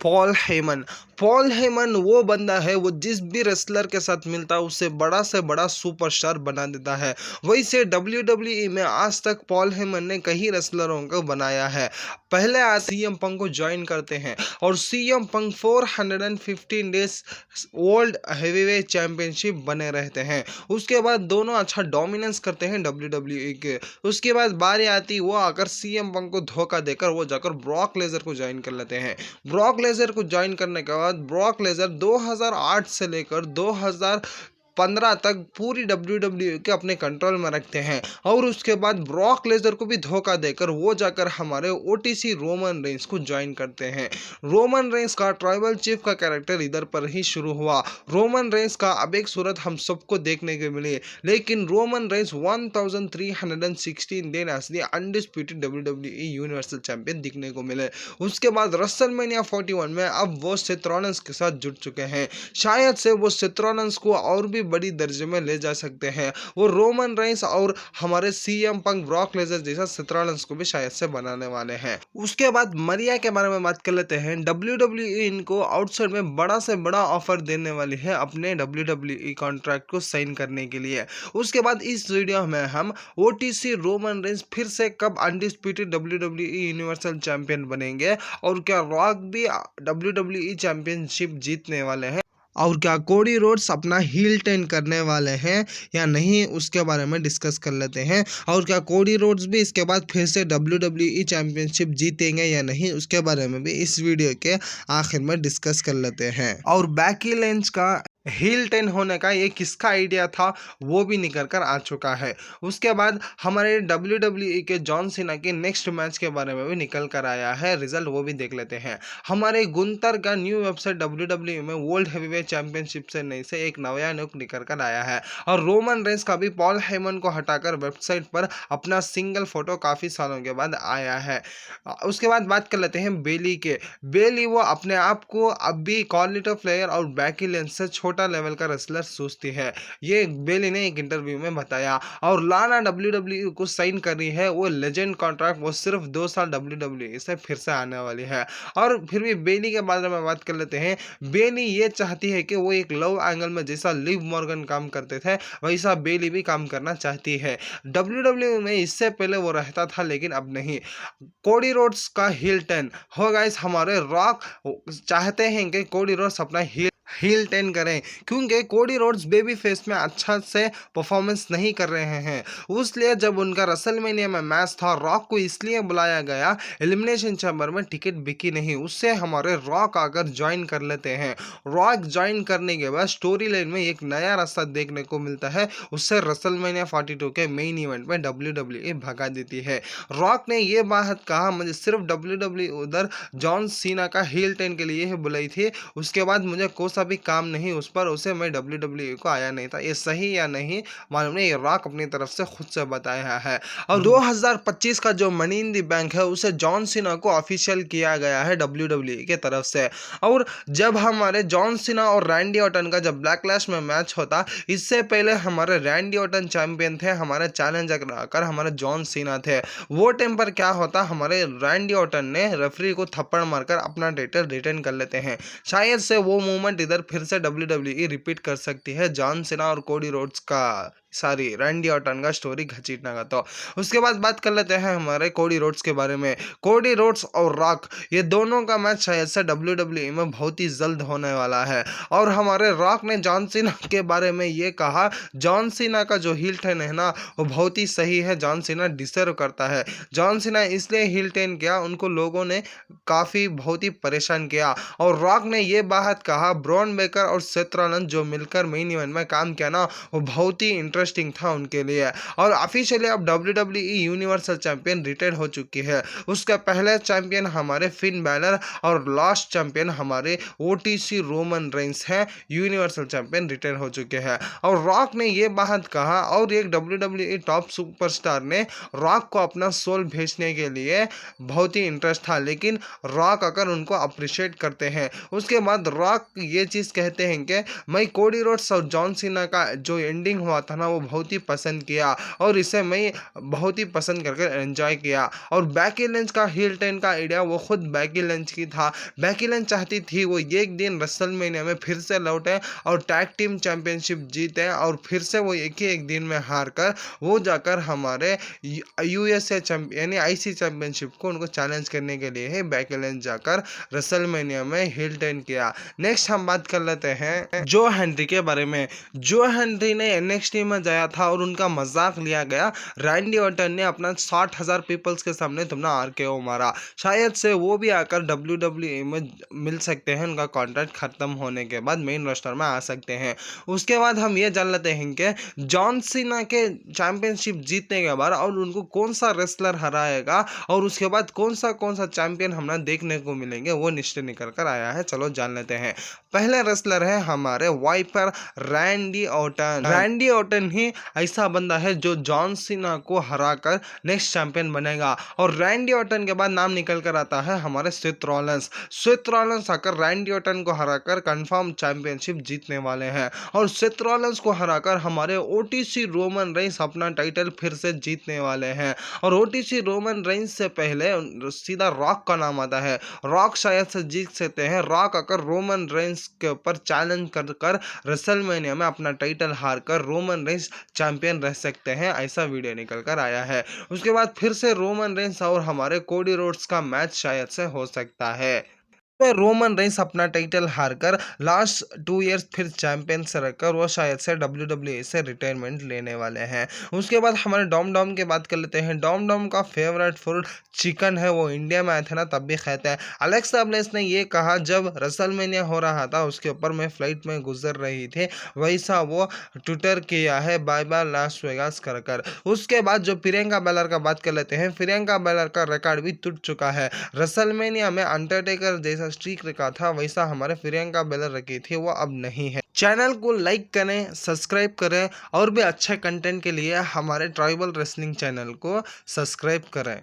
Paul Heyman. Paul Heyman वो बंदा है, वो जिस भी रेसलर के साथ मिलता है उससे बड़ा सुपरस्टार बना देता है। वैसे WWE में आज तक पॉल हेमन ने कई रेसलरों को बनाया है। पहले आज सीएम पंक को ज्वाइन करते हैं और CM Punk 415 days world heavyweight championship बने रहते हैं। उसके बाद दोनों अच्छा डोमिनेंस करते हैं WWE के। उसके बाद बारी आती वो आकर सीएम पंक को धोखा देकर वो जाकर ब्रॉक लेजर को ज्वाइन कर लेते हैं। ब्रॉक लेजर को ज्वाइन करने के बाद ब्रॉक लेजर 2008 से लेकर 2015 तक पूरी WWE के अपने कंट्रोल में रखते हैं और उसके बाद ब्रॉक लेजर को भी धोखा देकर वो जाकर हमारे OTC रोमन रेंस को ज्वाइन करते हैं। रोमन रेंस का ट्राइबल चीफ का कैरेक्टर इधर पर ही शुरू हुआ। रोमन रेंस का अब एक सूरत हम सबको देखने को मिली, लेकिन रोमन रेंस 1316 दिन असली अनडिस्प्यूटेड WWE यूनिवर्सल चैंपियन दिखने को मिले। उसके बाद रेसलमेनिया 41 में अब वो सेथ रॉलिंस के साथ जुड़ चुके हैं। शायद से वो सेथ रॉलिंस को और भी बड़ी दर्जे में ले जा सकते हैं। वो रोमन रेंस और हमारे सीएम पंक ब्रॉक लेजर जैसा सेथ रॉलिंस को भी शायद से बनाने वाले हैं। उसके बाद मरिया के बारे में बात कर लेते हैं। WWE इनको आउटसाइड में बड़ा से बड़ा ऑफर देने वाली है अपने WWE कॉन्ट्रैक्ट को साइन करने के लिए। उसके बाद इस वीडियो में हम OTC रोमन रेंस फिर से कब अनडिस्प्यूटेड WWE यूनिवर्सल चैंपियन बनेंगे और क्या रॉक भी WWE चैंपियनशिप जीतने वाले हैं और क्या कोडी रोड्स अपना हील टर्न करने वाले हैं या नहीं, उसके बारे में डिस्कस कर लेते हैं। और क्या कोडी रोड्स भी इसके बाद फिर से WWE चैंपियनशिप जीतेंगे या नहीं, उसके बारे में भी इस वीडियो के आखिर में डिस्कस कर लेते हैं। और बैकी लिंच का हील टर्न होने का ये किसका आइडिया था वो भी निकल कर आ चुका है। उसके बाद हमारे WWE के जॉन सीना के नेक्स्ट मैच के बारे में भी निकल कर आया है रिजल्ट, वो भी देख लेते हैं। हमारे गुंतर का न्यू वेबसाइट WWE में वर्ल्ड हेवीवेट चैंपियनशिप से नहीं से एक नया नुक निकल कर आया है और रोमन रेंस का भी पॉल हेमन को हटाकर वेबसाइट पर अपना सिंगल फोटो काफ़ी सालों के बाद आया है। उसके बाद बात कर लेते हैं बेली के। बेली वो अपने आप को अब भी कॉलिटर प्लेयर और बैकी लेंस से छोटा लेवल का रेसलर सोचती है, ये बेली ने एक इंटरव्यू में बताया। और लाना WWE को साइन कर रही है, वो लेजेंड कॉन्ट्रैक्ट, वो सिर्फ 2 साल WWE से फिर से आने वाली है। और फिर भी बेली के बारे में बात कर लेते हैं। बेली ये चाहती है कि वो एक लव एंगल में जैसा लिव मॉर्गन काम करते थे वैसा बेली भी काम करना चाहती है। WWE में इससे पहले वो रहता था लेकिन अब नहीं। कोडी रोड्स का हील टर्न हो गाइस, हमारे रॉक चाहते हैं कि कोडी रोड्स अपना हील टर्न करें क्योंकि कोडी रोड्स बेबी फेस में अच्छा से परफॉर्मेंस नहीं कर रहे हैं। इसलिए जब उनका रेसलमेनिया में मैच था रॉक को इसलिए बुलाया गया, एलिमिनेशन चैम्बर में टिकट बिकी नहीं, उससे हमारे रॉक आकर ज्वाइन कर लेते हैं। रॉक ज्वाइन करने के बाद स्टोरी लाइन में एक नया रास्ता देखने को मिलता है, उससे रेसलमेनिया 42 के मेन इवेंट में WWE भगा देती है। रॉक ने ये बात कहा मुझे सिर्फ WWE उधर जॉन सीना का हील टर्न के लिए ही बुलाई थी, उसके बाद मुझे कोई सा भी काम नहीं उस पर, उसे मैं WWE को आया नहीं था। ये सही या नहीं मालूम नहीं, ये रॉक अपनी तरफ से खुद से बताया है। और 2025 का जो मनी इन दी बैंक है उसे जॉन सीना को ऑफिशियल किया गया है WWE के तरफ से। और जब हमारे जॉन सीना और रैंडी ऑर्टन का जब बैकलैश में मैच होता, इससे पहले हमारे रैंडी ऑर्टन चैंपियन थे, हमारे चैलेंजर आकर हमारे जॉन सीना थे। वो टाइम पर क्या होता, हमारे रैंडी ऑर्टन ने रेफरी को थप्पड़ मारकर अपना टाइटल रिटर्न कर लेते हैं। शायद से वो मूवमेंट इधर फिर से WWE रिपीट कर सकती है जॉन सीना और कोडी रोड्स का रैंडी ऑर्टन का स्टोरी घसीटने का। तो उसके बाद बात कर लेते हैं हमारे कोडी रोड्स के बारे में। कोडी रोड्स और रॉक ये दोनों का मैच शायद से WWE में बहुत ही जल्द होने वाला है। और हमारे रॉक ने जॉन सीना के बारे में ये कहा, जॉन सीना का जो हील टर्न है ना वो बहुत ही सही है, जॉन सीना डिजर्व करता है। जॉन सीना इसलिए हील टर्न किया, उनको लोगों ने काफ़ी बहुत ही परेशान किया। और रॉक ने ये बात कहा, ब्रॉन बेकर और सेथ रॉलिंस जो मिलकर मेन इवेंट में काम किया ना वो बहुत ही इंटरेस्टिंग था उनके लिए। और ऑफिशियली अब WWE यूनिवर्सल चैंपियन रिटायर हो चुकी है। उसका पहले चैंपियन हमारे फिन बैलर और लास्ट चैंपियन हमारे OTC रोमन रेंस हैं, यूनिवर्सल चैंपियन रिटायर हो चुके हैं। और रॉक ने ये बात कहा, और एक WWE टॉप सुपरस्टार ने रॉक को अपना सोल भेजने के लिए बहुत ही इंटरेस्ट था, लेकिन रॉक अगर उनको अप्रिशिएट करते हैं। उसके बाद रॉक ये चीज़ कहते हैं कि मैं कोडी रोड्स और जॉन सीना का जो एंडिंग हुआ था ना वो बहुत ही पसंद किया और इसे मैं बहुत ही पसंद करके एंजॉय किया। और बैकी लिंच का हील टर्न का आइडिया वो खुद बैकी लिंच की था। बैकी लिंच चाहती थी वो एक दिन रेसलमेनिया में फिर से लौटे और टैग टीम चैंपियनशिप जीते और फिर से वो एक दिन में हार कर वो जाकर हमारे यूएसए यानी आईसी चैंपियनशिप को उनको चैलेंज करने के लिए ही बैकी लिंच जाकर रेसलमेनिया में हील टर्न किया। नेक्स्ट हम बात कर लेते हैं जो हेनरी के बारे में। जो हेनरी ने एनएक्सटी में जाया था और उनका मजाक लिया गया। रैंडी ऑर्टन ने अपना 60,000 पीपल्स के सामने तुमने आरकेओ मारा। शायद से वो भी आकर डब्ल्यूडब्ल्यूई में मिल सकते हैं, उनका कॉन्ट्रैक्ट खत्म होने के बाद मेन रोस्टर में आ सकते हैं। उसके बाद हम ये जान लेते हैं कि जॉन सीना के चैंपियनशिप जीतने के बाद और उनको कौन सा रेसलर हराएगा और उसके बाद कौन सा चैंपियन हमें देखने को मिलेंगे वो निश्चय निकल कर आया है। चलो जान लेते हैं। पहले रेसलर है हमारे viper Randy Orton. Randy Orton ही ऐसा बंदा है जो जॉन सीना को हराकर नेक्स्ट चैंपियन बनेगा। और रैंडी ऑर्टन के बाद नाम निकल कर आता है हमारे सेथ रॉलिंस। सेथ रॉलिंस आकर रैंडी ऑर्टन को हराकर कंफर्म चैंपियनशिप जीतने वाले हैं और सेथ रॉलिंस को हराकर हमारे ओटीसी रोमन रेंस अपना टाइटल फिर से जीतने वाले हैं। और ओटीसी रोमन रेंस से पहले सीधा रॉक का नाम आता है। रॉक शायद से जीत सकते हैं। रॉक आकर रोमन रेंस के ऊपर चैलेंज कर रेसलमेनिया में अपना टाइटल हारकर रोमन रेंस चैंपियन रह सकते हैं, ऐसा वीडियो निकल कर आया है। उसके बाद फिर से रोमन रेंस और हमारे कोडी रोड्स का मैच शायद से हो सकता है। रोमन रेंस अपना टाइटल हारकर लास्ट 2 इयर्स फिर चैंपियन से रहकर वो शायद से डब्ल्यूडब्ल्यूई से रिटायरमेंट लेने वाले हैं। उसके बाद हमारे डॉम की बात कर लेते हैं। डॉम का फेवरेट फूड चिकन है। वो इंडिया में आए थे ना तब भी खाते हैं। अलेक्सा ब्लेस ने ये कहा जब रेसलमेनिया हो रहा था उसके ऊपर मैं फ्लाइट में गुजर रही थी, वैसा वो ट्विटर किया है बाय बाय लास वेगास कर। उसके बाद जो प्रियंका बेलर का बात कर लेते हैं। प्रियंका बेलर का रिकॉर्ड भी टूट चुका है। रेसलमेनिया में अंडरटेकर जैसा स्ट्रीक रखा था वैसा हमारे प्रियंका बेलर रखी थी, वो अब नहीं है। चैनल को लाइक करें, सब्सक्राइब करें और भी अच्छे कंटेंट के लिए हमारे ट्राइबल रेसलिंग चैनल को सब्सक्राइब करें।